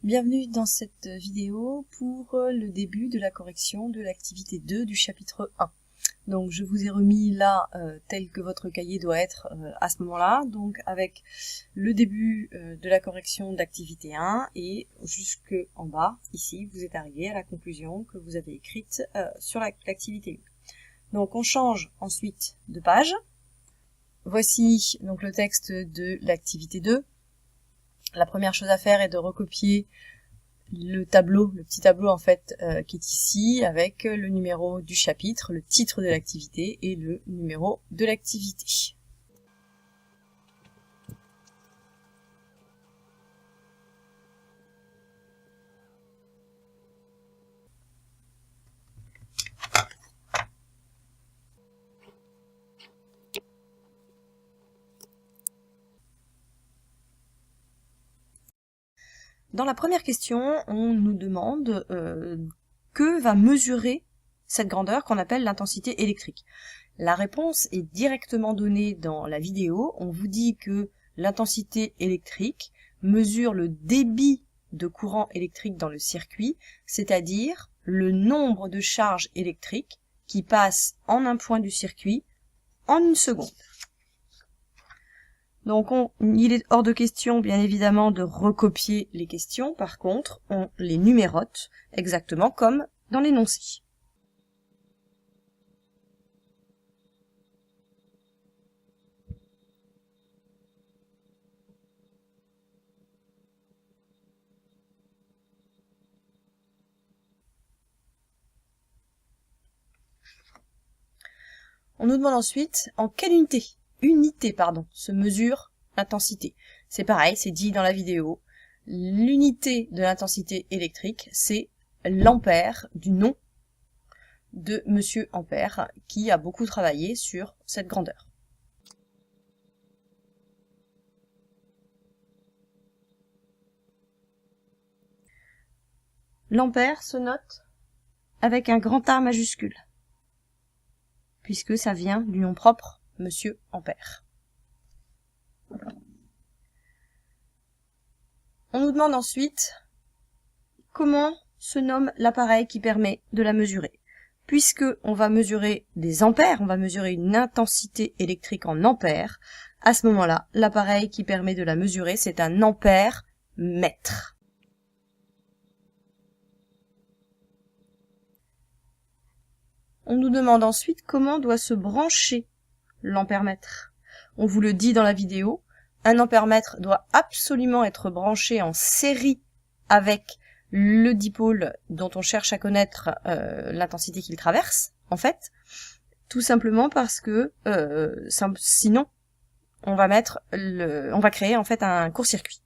Bienvenue dans cette vidéo pour le début de la correction de l'activité 2 du chapitre 1. Donc je vous ai remis là tel que votre cahier doit être à ce moment-là, donc avec le début de la correction d'activité 1 et jusque en bas, ici, vous êtes arrivé à la conclusion que vous avez écrite sur l'activité 1. Donc on change ensuite de page. Voici donc le texte de l'activité 2. La première chose à faire est de recopier le tableau, le petit tableau en fait qui est ici avec le numéro du chapitre, le titre de l'activité et le numéro de l'activité. Dans la première question, on nous demande que va mesurer cette grandeur qu'on appelle l'intensité électrique. La réponse est directement donnée dans la vidéo. On vous dit que l'intensité électrique mesure le débit de courant électrique dans le circuit, c'est-à-dire le nombre de charges électriques qui passent en un point du circuit en une seconde. Donc il est hors de question bien évidemment de recopier les questions, par contre on les numérote exactement comme dans l'énoncé. On nous demande ensuite en quelle unité se mesure l'intensité. C'est pareil, c'est dit dans la vidéo. L'unité de l'intensité électrique, c'est l'ampère du nom de Monsieur Ampère, qui a beaucoup travaillé sur cette grandeur. L'ampère se note avec un grand A majuscule, puisque ça vient du nom propre Monsieur Ampère. On nous demande ensuite comment se nomme l'appareil qui permet de la mesurer. Puisque on va mesurer des ampères, on va mesurer une intensité électrique en ampères, à ce moment-là, l'appareil qui permet de la mesurer, c'est un ampère-mètre. On nous demande ensuite comment doit se brancher l'ampère-mètre. On vous le dit dans la vidéo, un ampère-mètre doit absolument être branché en série avec le dipôle dont on cherche à connaître l'intensité qu'il traverse, en fait, tout simplement parce que sinon on va créer en fait un court-circuit.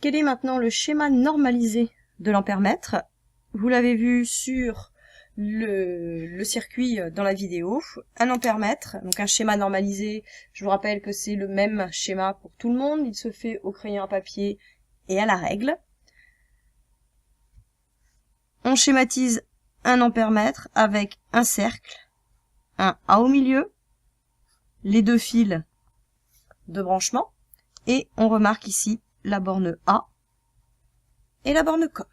Quel est maintenant le schéma normalisé de l'ampère-mètre? Vous l'avez vu sur le circuit dans la vidéo. Un ampère-mètre, donc un schéma normalisé, je vous rappelle que c'est le même schéma pour tout le monde. Il se fait au crayon à papier et à la règle. On schématise un ampère-mètre avec un cercle, un A au milieu, les deux fils de branchement, et on remarque ici la borne A et la borne COM.